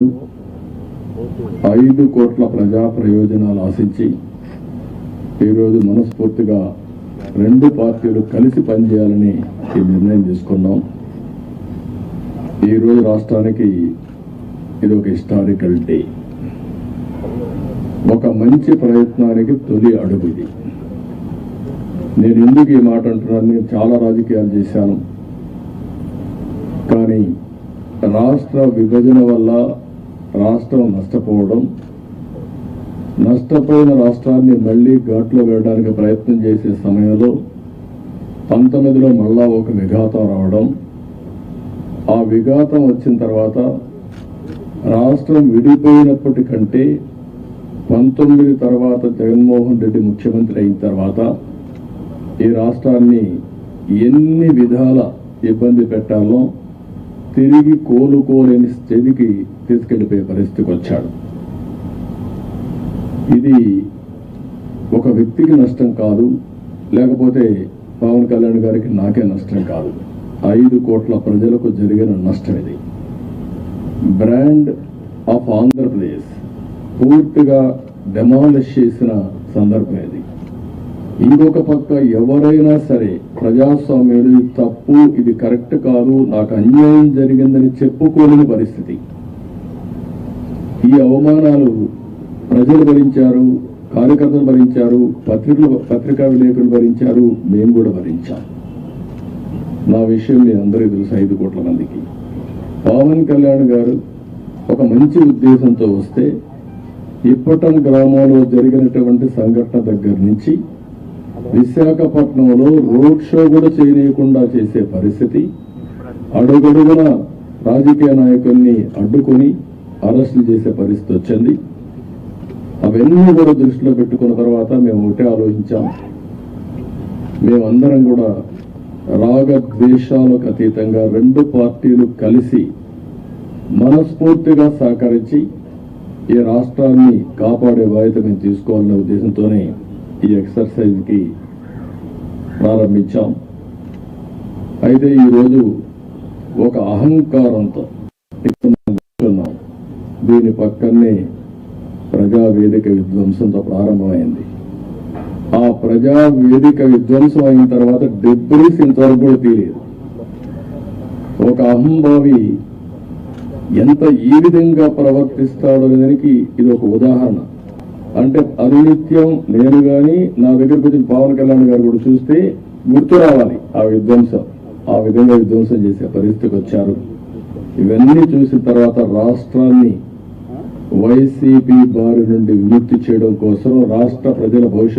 5 కోట్ల ప్రజా ప్రయోజనాలు ఆశించి ఈరోజు మనస్ఫూర్తిగా 2 పార్టీలు కలిసి పనిచేయాలని ఈ నిర్ణయం తీసుకున్నాం. ఈరోజు రాష్ట్రానికి ఇది ఒక హిస్టారికల్ డే, ఒక మంచి ప్రయత్నానికి తొలి అడుగు ఇది. నేను ఎందుకు ఈ మాట అంటున్నాను, నేను చాలా రాజకీయాలు చేశాను, కానీ రాష్ట్ర విభజన వల్ల రాష్ట్రం నష్టపోయిన రాష్ట్రాన్ని మళ్లీ ఘాట్లో వేయడానికి ప్రయత్నం చేసే సమయంలో 19లో మళ్ళా ఒక విఘాతం రావడం, ఆ విఘాతం వచ్చిన తర్వాత రాష్ట్రం విడిపోయినప్పటికంటే 19 తర్వాత జగన్మోహన్ రెడ్డి ముఖ్యమంత్రి అయిన తర్వాత ఈ రాష్ట్రాన్ని ఎన్ని విధాల ఇబ్బంది పెట్టాలో తిరిగి కోలుకోలేని స్థితికి తీసుకెళ్లిపోయే పరిస్థితికి వచ్చాడు. ఇది ఒక వ్యక్తికి నష్టం కాదు, లేకపోతే పవన్ కళ్యాణ్ గారికి నాకే నష్టం కాదు, 5 కోట్ల ప్రజలకు జరిగిన నష్టం. ఇది బ్రాండ్ ఆఫ్ ఆంధ్రప్రదేశ్ పూర్తిగా డెమాలిష్ చేసిన సందర్భం ఇది. ఇంకొక పక్క ఎవరైనా సరే ప్రజాస్వామ్యం ఇది తప్పు, ఇది కరెక్ట్ కాదు, నాకు అన్యాయం జరిగిందని చెప్పుకోలేని పరిస్థితి. ఈ అవమానాలు ప్రజలు భరించారు, కార్యకర్తలు భరించారు, పత్రికా విలేకరులు భరించారు, మేము కూడా భరించాం. నా విషయం మీ అందరికీ తెలుసు. 5 కోట్ల మందికి పవన్ కళ్యాణ్ గారు ఒక మంచి ఉద్దేశంతో వస్తే ఇప్పటం గ్రామంలో జరిగినటువంటి సంఘటన దగ్గర నుంచి విశాఖపట్నంలో రోడ్ షో కూడా చేయనీయకుండా చేసే పరిస్థితి, అడుగడుగున రాజకీయ నాయకుల్ని అడ్డుకొని అరెస్టులు చేసే పరిస్థితి వచ్చింది. అవన్నీ కూడా దృష్టిలో పెట్టుకున్న తర్వాత మేము ఒకటే ఆలోచించాం, మేమందరం కూడా రాగద్వేషాలకు అతీతంగా 2 పార్టీలు కలిసి మనస్ఫూర్తిగా సహకరించి ఈ రాష్ట్రాన్ని కాపాడే బాధ్యత మేము తీసుకోవాలనే ఉద్దేశంతోనే ఈ ఎక్సర్సైజ్కి ప్రారంభించాం. అయితే ఈరోజు ఒక అహంకారంతో దీని పక్కనే ప్రజావేదిక విధ్వంసంతో ప్రారంభమైంది. ఆ ప్రజావేదిక విధ్వంసం అయిన తర్వాత డెబ్రీస్ ఇంతవరకు కూడా తీయలేదు. ఒక అహంభావి ఎంత ఈ విధంగా ప్రవర్తిస్తాడో దానికి ఇది ఒక ఉదాహరణ. అంటే అనునిత్యం నేను కానీ నా దగ్గరకు వచ్చిన పవన్ కళ్యాణ్ గారు కూడా చూస్తే గుర్తు రావాలి ఆ విధ్వంసం, ఆ విధంగా విధ్వంసం చేసే పరిస్థితికి వచ్చారు. ఇవన్నీ చూసిన తర్వాత రాష్ట్రాన్ని వైసీపీ బారి నుండి విముక్తి చేయడం కోసం రాష్ట్ర ప్రజల భవిష్యత్తు